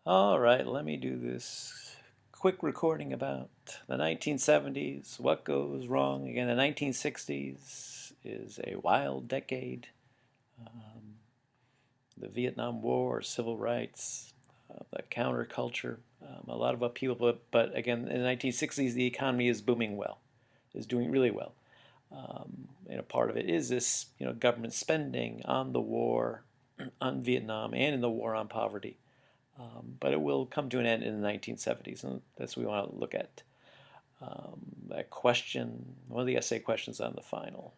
All right, let me do this quick recording about the 1970s, what goes wrong. Again, the 1960s is a wild decade. Um, the Vietnam War, civil rights, the counterculture, a lot of upheaval. But again, in the 1960s, the economy is booming well, is doing really well. Part of it is this, government spending on the war, on Vietnam, and in the war on poverty. But it will come to an end in the 1970s, and that's what we want to look at. That question, one of the essay questions on the final.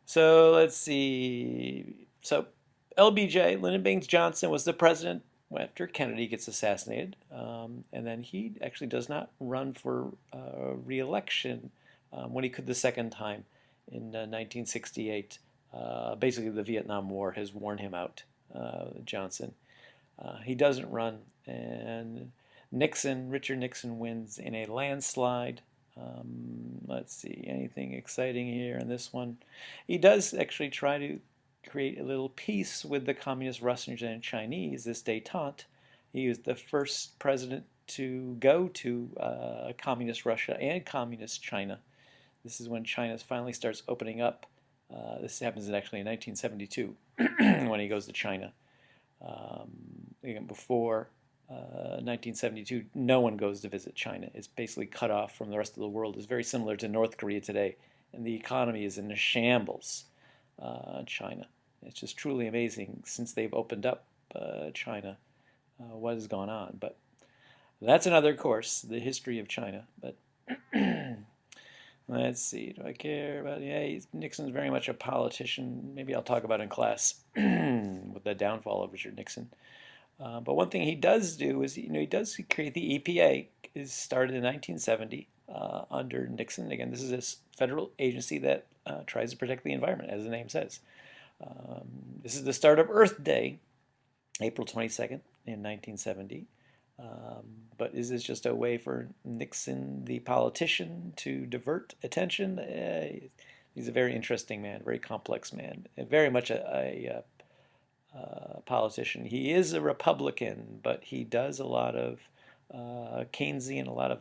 So let's see. So LBJ, Lyndon Baines Johnson, was the president after Kennedy gets assassinated, and then he actually does not run for re-election when he could the second time in 1968. Basically, the Vietnam War has worn him out, Johnson. He doesn't run, and Richard Nixon wins in a landslide. Let's see, anything exciting here in this one? He does actually try to create a little peace with the communist Russians and Chinese, this détente. He was the first president to go to communist Russia and communist China. This is when China finally starts opening up. This happens actually in 1972 when he goes to China. Again, before 1972, no one goes to visit China. It's basically cut off from the rest of the world. It's very similar to North Korea today, and the economy is in a shambles. China. It's just truly amazing since they've opened up China, what has gone on. But that's another course, the history of China. But let's see, do I care about? Yeah, Nixon's very much a politician. Maybe I'll talk about it in class with the downfall of Richard Nixon. But one thing he does do is, he does create the EPA. Is started in 1970 under Nixon. Again, this is a federal agency that tries to protect the environment, as the name says. This is the start of Earth Day, April 22nd in 1970. But is this just a way for Nixon, the politician, to divert attention? He's a very interesting man, very complex man, very much a politician. He is a Republican, but he does a lot of Keynesian, a lot of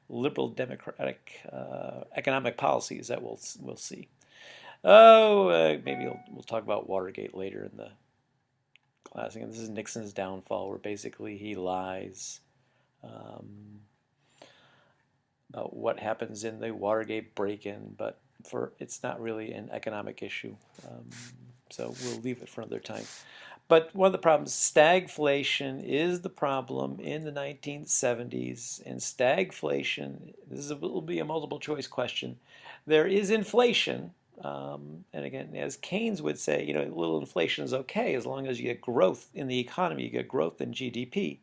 liberal democratic economic policies that we'll see. Maybe we'll talk about Watergate later in the class. Again, this is Nixon's downfall, where basically he lies about what happens in the Watergate break-in, but it's not really an economic issue. So we'll leave it for another time. But one of the problems, stagflation is the problem in the 1970s. And stagflation, will be a multiple choice question. There is inflation. And again, as Keynes would say, a little inflation is okay as long as you get growth in the economy, you get growth in GDP.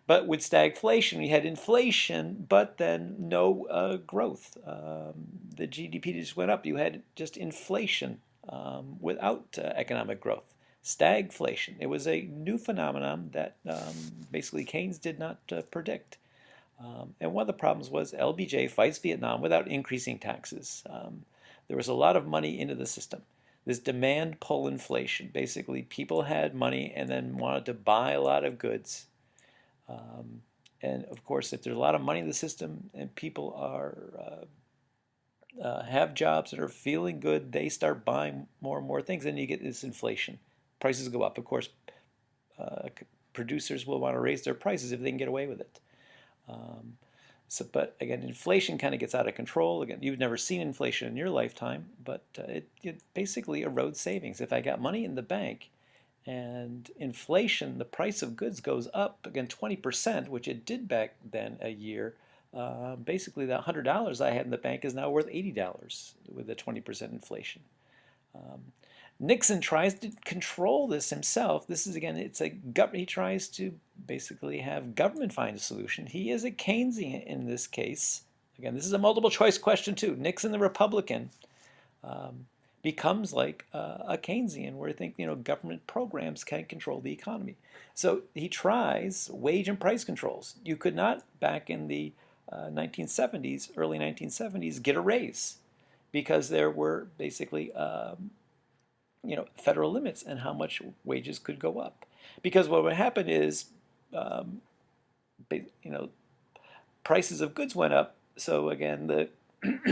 But with stagflation, we had inflation, but then no growth. The GDP just went up. You had just inflation without economic growth. Stagflation. It was a new phenomenon that basically Keynes did not predict. And one of the problems was LBJ fights Vietnam without increasing taxes. There was a lot of money into the system. This demand pull inflation. Basically, people had money and then wanted to buy a lot of goods. And of course, if there's a lot of money in the system and people have jobs that are feeling good, they start buying more and more things, and you get this inflation. Prices go up. Of course, producers will want to raise their prices if they can get away with it. But again, inflation kind of gets out of control. Again, you've never seen inflation in your lifetime, but it basically erodes savings. If I got money in the bank and inflation, the price of goods goes up, again, 20%, which it did back then a year, basically the $100 I had in the bank is now worth $80 with the 20% inflation. Nixon tries to control this himself. This is, again, he tries to basically have government find a solution. He is a Keynesian in this case. Again, this is a multiple choice question too. Nixon, the Republican, becomes like a Keynesian, where I think government programs can control the economy. So he tries wage and price controls. You could not, back in the 1970s, early 1970s, get a raise because there were basically federal limits and how much wages could go up. Because what would happen is, um, you know, prices of goods went up. So again, the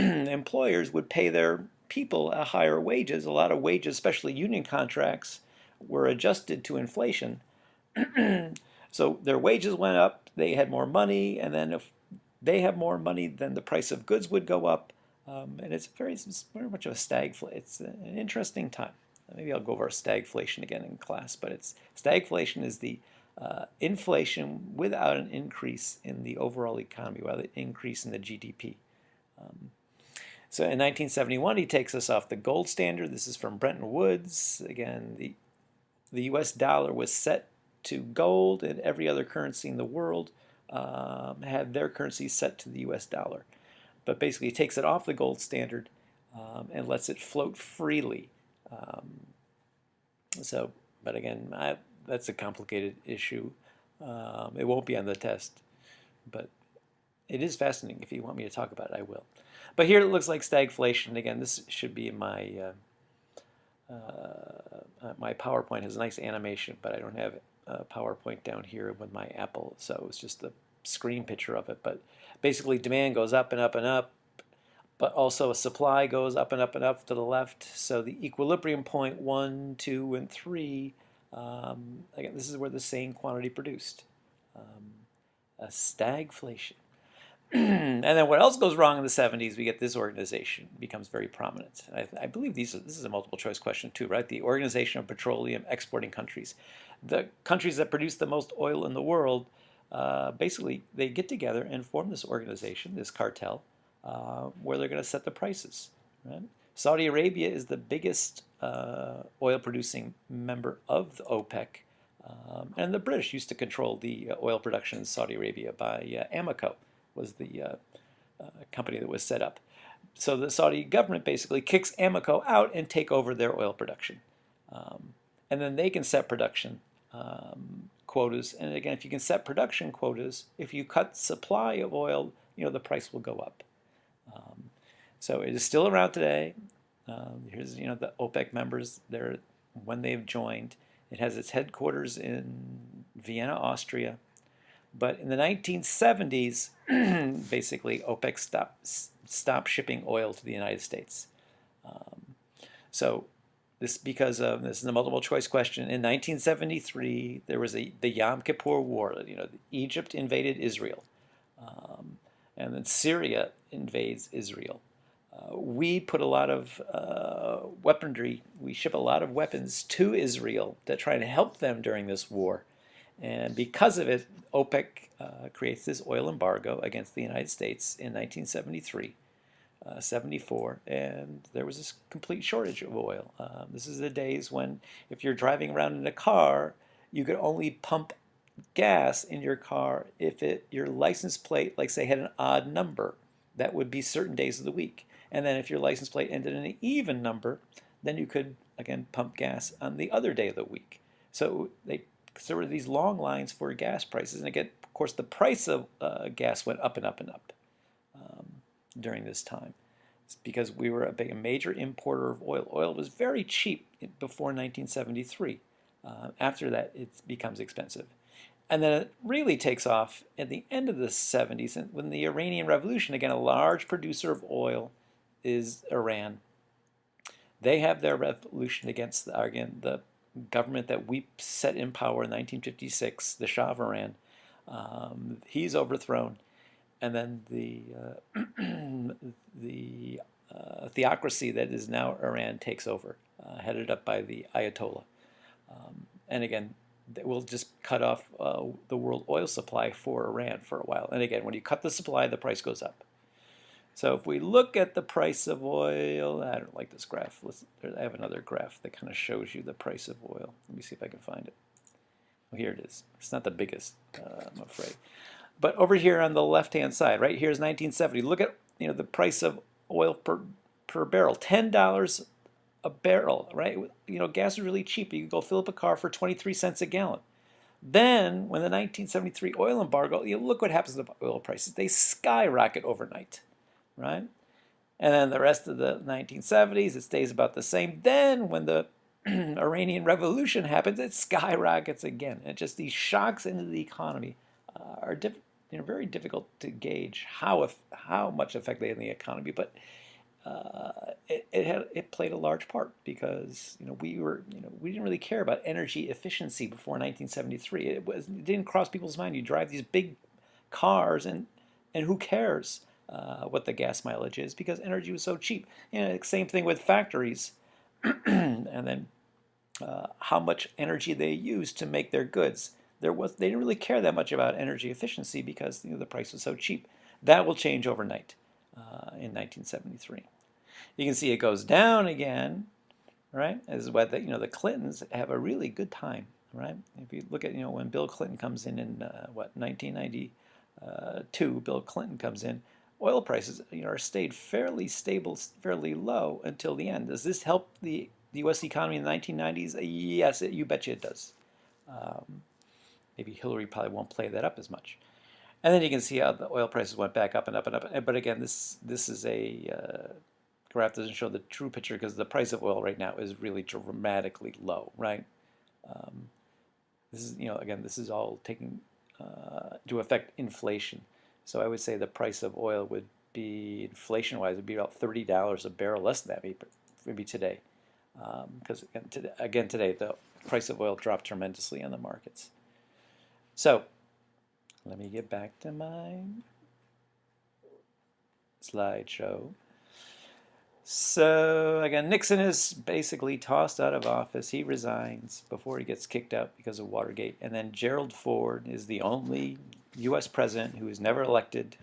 employers would pay their people a higher wages. A lot of wages, especially union contracts, were adjusted to inflation. So their wages went up, they had more money, and then if they have more money, then the price of goods would go up. And it's very much of a stagflation. It's an interesting time. Maybe I'll go over stagflation again in class, but stagflation is the inflation without an increase in the overall economy, without an increase in the GDP. So in 1971, he takes us off the gold standard. This is from Bretton Woods. Again, the US dollar was set to gold, and every other currency in the world had their currency set to the US dollar. But basically, he takes it off the gold standard and lets it float freely. But again, that's a complicated issue. It won't be on the test, but it is fascinating. If you want me to talk about it, I will. But here it looks like stagflation. Again, this should be in my my PowerPoint. Has a nice animation, but I don't have PowerPoint down here with my Apple, so it's just the screen picture of it. But basically, demand goes up and up and up, but also supply goes up and up and up to the left. So the equilibrium point 1, 2, and 3. Again, this is where the same quantity produced. A stagflation. And then what else goes wrong in the 70s? We get this organization becomes very prominent. I believe this is a multiple choice question too, right? The Organization of Petroleum Exporting Countries. The countries that produce the most oil in the world, basically they get together and form this organization, this cartel, where they're going to set the prices. Right? Saudi Arabia is the biggest oil producing member of the OPEC. And the British used to control the oil production in Saudi Arabia by Amoco was the company that was set up. So the Saudi government basically kicks Amoco out and take over their oil production. And then they can set production quotas. And again, if you can set production quotas, if you cut supply of oil, the price will go up. So it is still around today. Here's the OPEC members there when they've joined. It has its headquarters in Vienna, Austria. But in the 1970s, basically OPEC stopped shipping oil to the United States. So this is a multiple choice question. In 1973, there was the Yom Kippur War. Egypt invaded Israel, and then Syria invades Israel. We put a lot of weaponry. We ship a lot of weapons to Israel to try to help them during this war. And because of it, OPEC creates this oil embargo against the United States in 1973, 74, and there was this complete shortage of oil. This is the days when if you're driving around in a car, you could only pump gas in your car if your license plate, like say, had an odd number. That would be certain days of the week. And then if your license plate ended in an even number, then you could, again, pump gas on the other day of the week. So there were these long lines for gas prices. And again, of course, the price of gas went up and up and up during this time. It's because we were a major importer of oil. Oil was very cheap before 1973. After that, it becomes expensive. And then it really takes off at the end of the 70s, and when the Iranian Revolution, again, a large producer of oil is Iran. They have their revolution against, the government that we set in power in 1956, the Shah of Iran. He's overthrown, and then the theocracy that is now Iran takes over, headed up by the Ayatollah. And again, we'll just cut off the world oil supply for Iran for a while. And again, when you cut the supply, the price goes up. So if we look at the price of oil, I don't like this graph. I have another graph that kind of shows you the price of oil. Let me see if I can find it. Oh, here it is. It's not the biggest, I'm afraid. But over here on the left-hand side, right here is 1970. Look at the price of oil per barrel, $10 a barrel, right? Gas is really cheap. You can go fill up a car for 23 cents a gallon. Then, when the 1973 oil embargo, look what happens to the oil prices. They skyrocket overnight, right? And then the rest of the 1970s, it stays about the same. Then, when the Iranian Revolution happens, it skyrockets again. And just these shocks into the economy are very difficult to gauge how much effect they have on the economy. But it played a large part because we didn't really care about energy efficiency before 1973. It didn't cross people's mind. You drive these big cars and who cares what the gas mileage is because energy was so cheap. Same thing with factories, and then how much energy they use to make their goods. They didn't really care that much about energy efficiency because the price was so cheap. That will change overnight in 1973. You can see it goes down again, right? As what the Clintons have a really good time, right? If you look at when Bill Clinton comes in 1992, Bill Clinton comes in, oil prices are stayed fairly stable, fairly low until the end. Does this help the U.S. economy in the 1990s? Yes, you betcha it does. Maybe Hillary probably won't play that up as much. And then you can see how the oil prices went back up and up and up. But again, this is a graph that doesn't show the true picture because the price of oil right now is really dramatically low, right? This is again, this is all taking to affect inflation. So I would say the price of oil would be inflation-wise would be about $30 a barrel, less than that maybe today, because again today the price of oil dropped tremendously on the markets. So let me get back to my slideshow. So again, Nixon is basically tossed out of office. He resigns before he gets kicked out because of Watergate. And then Gerald Ford is the only U.S. president who was never elected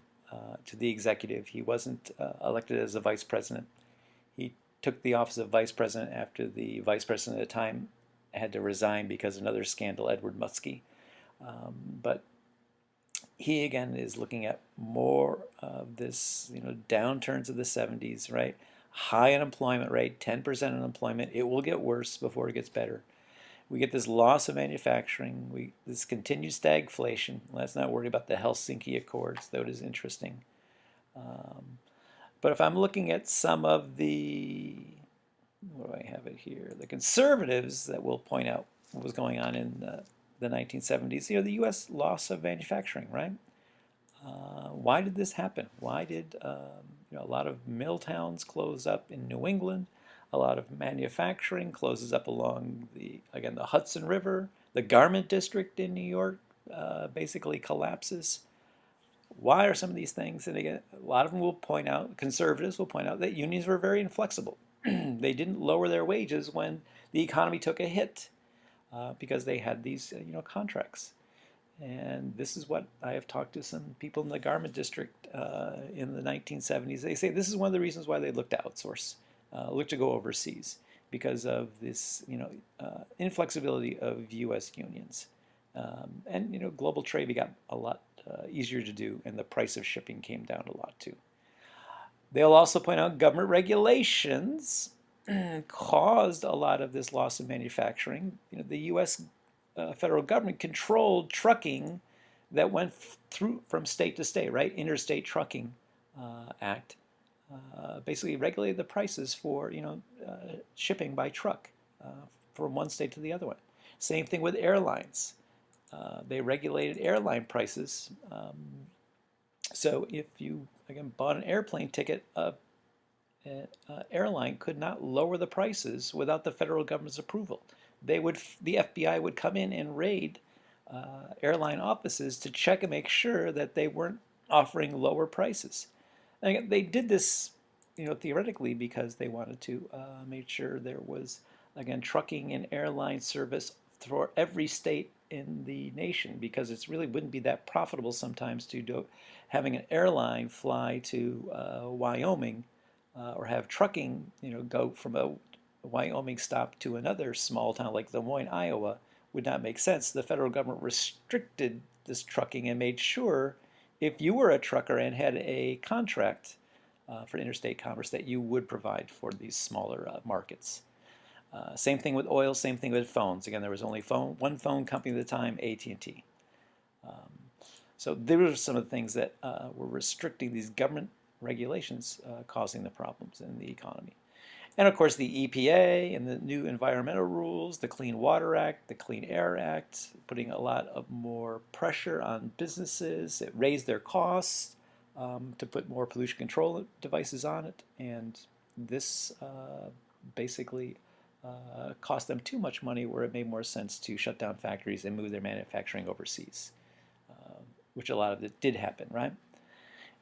to the executive. He wasn't elected as a vice president. He took the office of vice president after the vice president at the time had to resign because of another scandal, Edward Muskie. But he again is looking at more of this, downturns of the 70s, right? High unemployment rate, 10% unemployment. It will get worse before it gets better. We get this loss of manufacturing. This continued stagflation. Let's not worry about the Helsinki Accords, though it is interesting. But if I'm looking at some of the, what do I have it here? The conservatives that will point out what was going on in the 1970s, the U.S. loss of manufacturing, right? Why did this happen? Why did a lot of mill towns close up in New England? A lot of manufacturing closes up along the Hudson River. The garment district in New York basically collapses. Why are some of these things? And again, a lot of them will point out, conservatives will point out that unions were very inflexible. They didn't lower their wages when the economy took a hit because they had these contracts. And this is what I have talked to some people in the garment district in the 1970s. They say this is one of the reasons why they looked to outsource, looked to go overseas because of this, inflexibility of U.S. unions. And global trade got a lot easier to do, and the price of shipping came down a lot too. They'll also point out government regulations caused a lot of this loss of manufacturing. The U.S. Federal government controlled trucking that went through from state to state, right? Interstate Trucking Act basically regulated the prices for shipping by truck from one state to the other one. Same thing with airlines. They regulated airline prices. So if you again bought an airplane ticket, airline could not lower the prices without the federal government's approval. The FBI would come in and raid airline offices to check and make sure that they weren't offering lower prices. And again, they did this, theoretically because they wanted to make sure there was, again, trucking and airline service for every state in the nation, because it really wouldn't be that profitable sometimes to do having an airline fly to Wyoming or have trucking, go from a Wyoming stop to another small town like Des Moines, Iowa, would not make sense. The federal government restricted this trucking and made sure if you were a trucker and had a contract for interstate commerce that you would provide for these smaller markets. Same thing with oil, same thing with phones. Again, there was only one phone company at the time, AT&T. So there were some of the things that were restricting these government regulations causing the problems in the economy. And of course, the EPA and the new environmental rules, the Clean Water Act, the Clean Air Act, putting a lot of more pressure on businesses. It raised their costs to put more pollution control devices on it. And this basically cost them too much money where it made more sense to shut down factories and move their manufacturing overseas, which a lot of it did happen, right?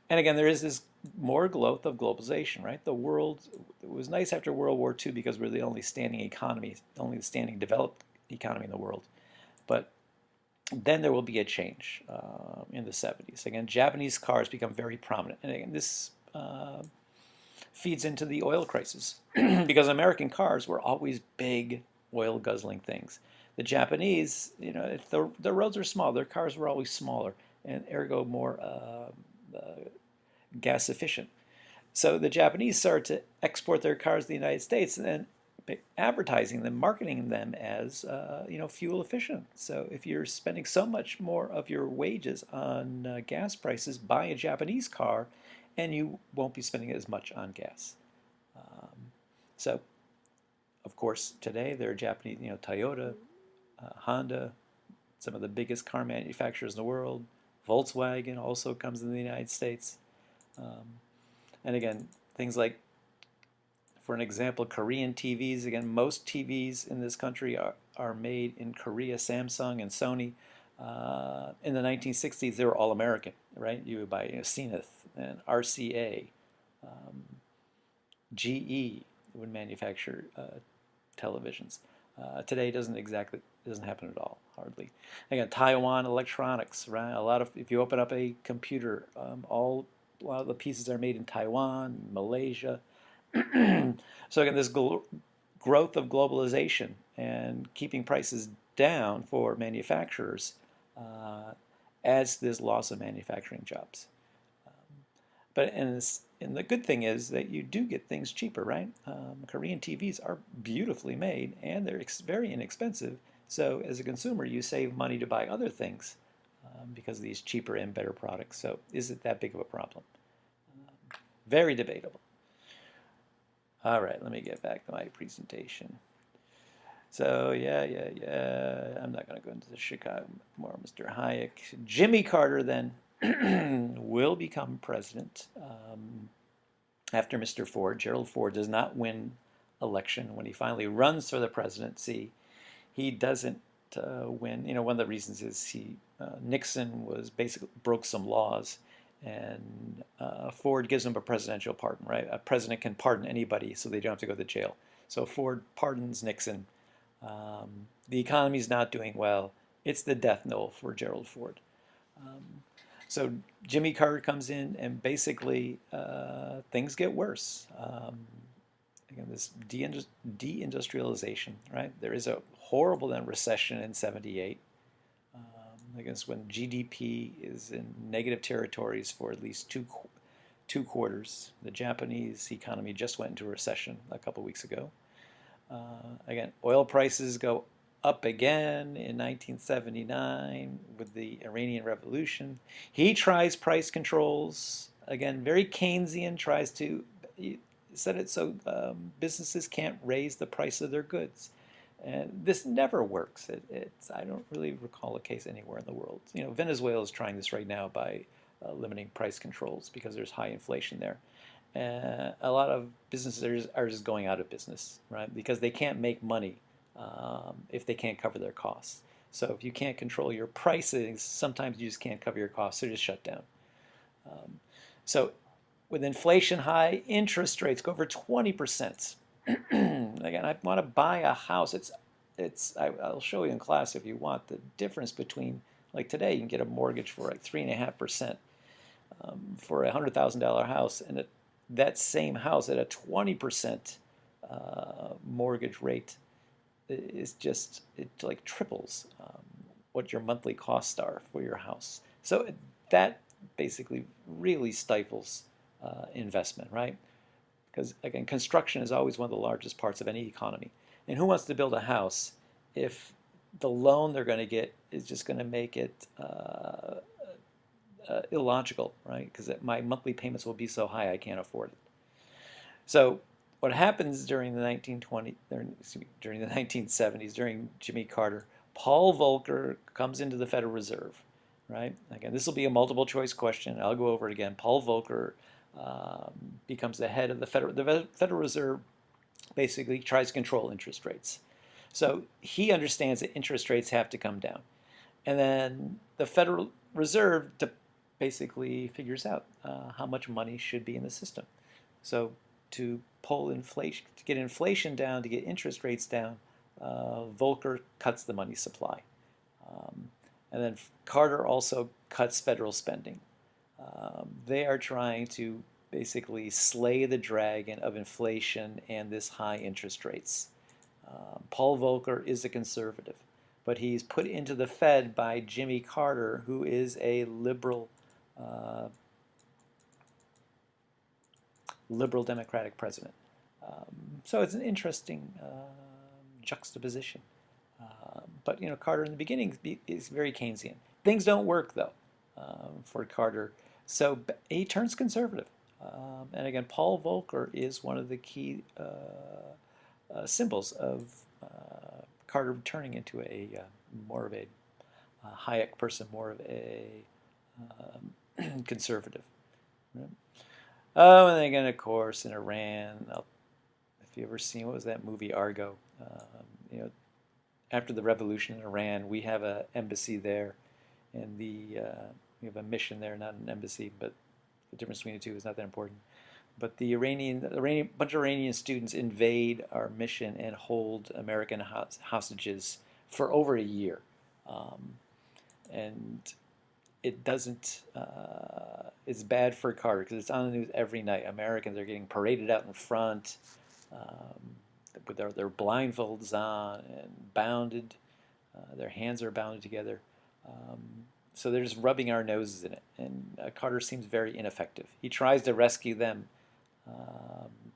And again, there is this more growth of globalization, right? The world, it was nice after World War II because we're the only standing economy, only the standing developed economy in the world. But then there will be a change in the 70s. Again, Japanese cars become very prominent. And again, this feeds into the oil crisis because American cars were always big, oil guzzling things. The Japanese, you know, if the roads are small, their cars were always smaller and ergo more gas efficient. So the Japanese started to export their cars to the United States and then advertising them, marketing them as fuel efficient. So if you're spending so much more of your wages on gas prices, buy a Japanese car, and you won't be spending as much on gas. So, of course, today there are Japanese, Toyota, Honda, some of the biggest car manufacturers in the world. Volkswagen also comes in the United States. And again, things like, for an example, Korean TVs. Again, most TVs in this country are made in Korea, Samsung and Sony. In the 1960s, they were all American, right? You would buy Zenith and RCA. GE would manufacture televisions. Today doesn't happen at all, hardly. Again, Taiwan Electronics, right? If you open up a computer, a lot of the pieces are made in Taiwan, Malaysia. So again, this growth of globalization and keeping prices down for manufacturers adds to this loss of manufacturing jobs. And the good thing is that you do get things cheaper, right? Korean TVs are beautifully made and they're very inexpensive. So as a consumer, you save money to buy other things because of these cheaper and better products. So is it that big of a problem? Very debatable. All right, let me get back to my presentation. So yeah. I'm not going to go into the Chicago more. Mr. Hayek. Jimmy Carter then will become president after Mr. Ford. Gerald Ford does not win election. When he finally runs for the presidency, he doesn't win. One of the reasons is Nixon was basically broke some laws, and Ford gives him a presidential pardon, right? A president can pardon anybody so they don't have to go to jail. So Ford pardons Nixon. The economy's not doing well. It's the death knell for Gerald Ford. So Jimmy Carter comes in, and basically things get worse. Again, this deindustrialization, right? There is a horrible then recession in '78. I guess when GDP is in negative territories for at least two quarters. The Japanese economy just went into a recession a couple weeks ago. Again, oil prices go up again in 1979 with the Iranian Revolution. He tries price controls. Again, very Keynesian, tries to set it so businesses can't raise the price of their goods. And this never works. I don't really recall a case anywhere in the world. Venezuela is trying this right now by limiting price controls because there's high inflation there. A lot of businesses are just going out of business, right? Because they can't make money if they can't cover their costs. So if you can't control your prices, sometimes you just can't cover your costs, so just shut down. So with inflation high, interest rates go over 20%. Again, I want to buy a house. I'll show you in class if you want the difference between, like today, you can get a mortgage for like 3.5% for a $100,000 house, and that same house at a 20% mortgage rate is it like triples what your monthly costs are for your house. So that basically really stifles investment, right? Because again, construction is always one of the largest parts of any economy. And who wants to build a house if the loan they're going to get is just going to make it illogical, right? Because my monthly payments will be so high I can't afford it. So what happens during the 1970s, during Jimmy Carter, Paul Volcker comes into the Federal Reserve, right? Again, this will be a multiple choice question. I'll go over it again. Paul Volcker becomes the head of the Federal Reserve, basically tries to control interest rates. So he understands that interest rates have to come down. And then the Federal Reserve basically figures out how much money should be in the system. So to pull inflation, to get inflation down, to get interest rates down, Volcker cuts the money supply. And then Carter also cuts federal spending. They are trying to basically slay the dragon of inflation and this high interest rates. Paul Volcker is a conservative, but he's put into the Fed by Jimmy Carter, who is a liberal Democratic president. So it's an interesting juxtaposition. But you know, Carter in the beginning is very Keynesian. Things don't work though for Carter, so he turns conservative. And again, Paul Volcker is one of the key symbols of Carter turning into a more of a Hayek person, more of a conservative. Right? Oh, and then again, of course, in Iran. If you ever seen, what was that movie, Argo? You know, after the revolution in Iran, we have an embassy there, and we have a mission there, not an embassy, but the difference between the two is not that important. But the bunch of Iranian students invade our mission and hold American hostages for over a year, and it doesn't. It's bad for Carter because it's on the news every night. Americans are getting paraded out in front with their blindfolds on and bounded. Their hands are bounded together. So they're just rubbing our noses in it. And Carter seems very ineffective. He tries to rescue them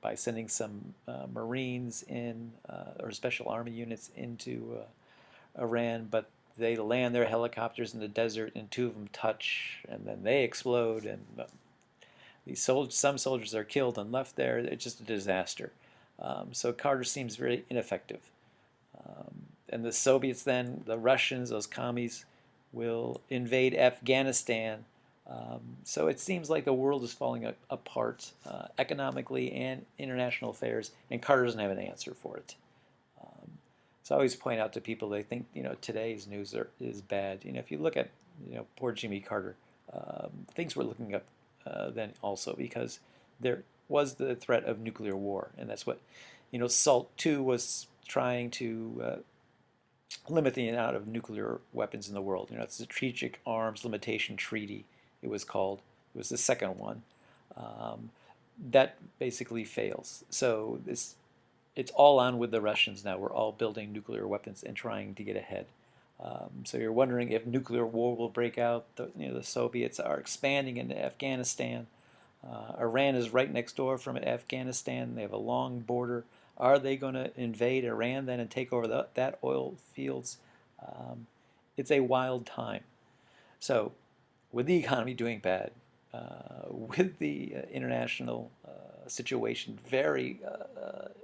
by sending some Marines in, or special army units into Iran, but they land their helicopters in the desert, and two of them touch, and then they explode, and some soldiers are killed and left there. It's just a disaster. So Carter seems very ineffective. And the Soviets then, the Russians, those commies, will invade Afghanistan. So it seems like the world is falling apart economically and international affairs, and Carter doesn't have an answer for it. So I always point out to people, they think, you know, today's news is bad. You know, if you look at, you know, poor Jimmy Carter, things were looking up then also, because there was the threat of nuclear war, and that's what, you know, SALT II was trying to limit the amount of nuclear weapons in the world. You know, it's the Strategic Arms Limitation Treaty, it was called. It was the second one. That basically fails. So it's all on with the Russians now. We're all building nuclear weapons and trying to get ahead. So you're wondering if nuclear war will break out. The Soviets are expanding into Afghanistan. Iran is right next door from Afghanistan. They have a long border. Are they going to invade Iran then and take over that oil fields? It's a wild time. So with the economy doing bad, with the international situation very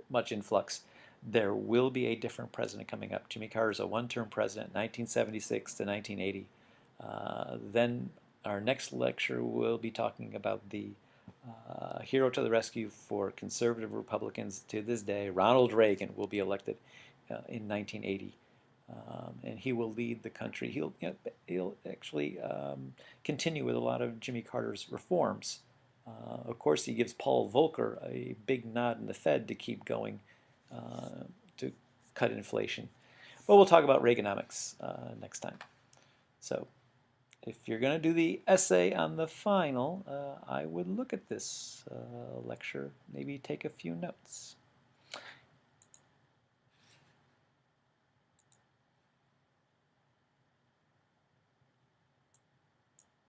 much in flux, there will be a different president coming up. Jimmy Carter is a one-term president, 1976 to 1980. Then our next lecture will be talking about the hero to the rescue for conservative Republicans to this day. Ronald Reagan will be elected in 1980. And he will lead the country. He'll actually continue with a lot of Jimmy Carter's reforms. Of course, he gives Paul Volcker a big nod in the Fed to keep going to cut inflation. But we'll talk about Reaganomics next time. So if you're going to do the essay on the final, I would look at this lecture, maybe take a few notes.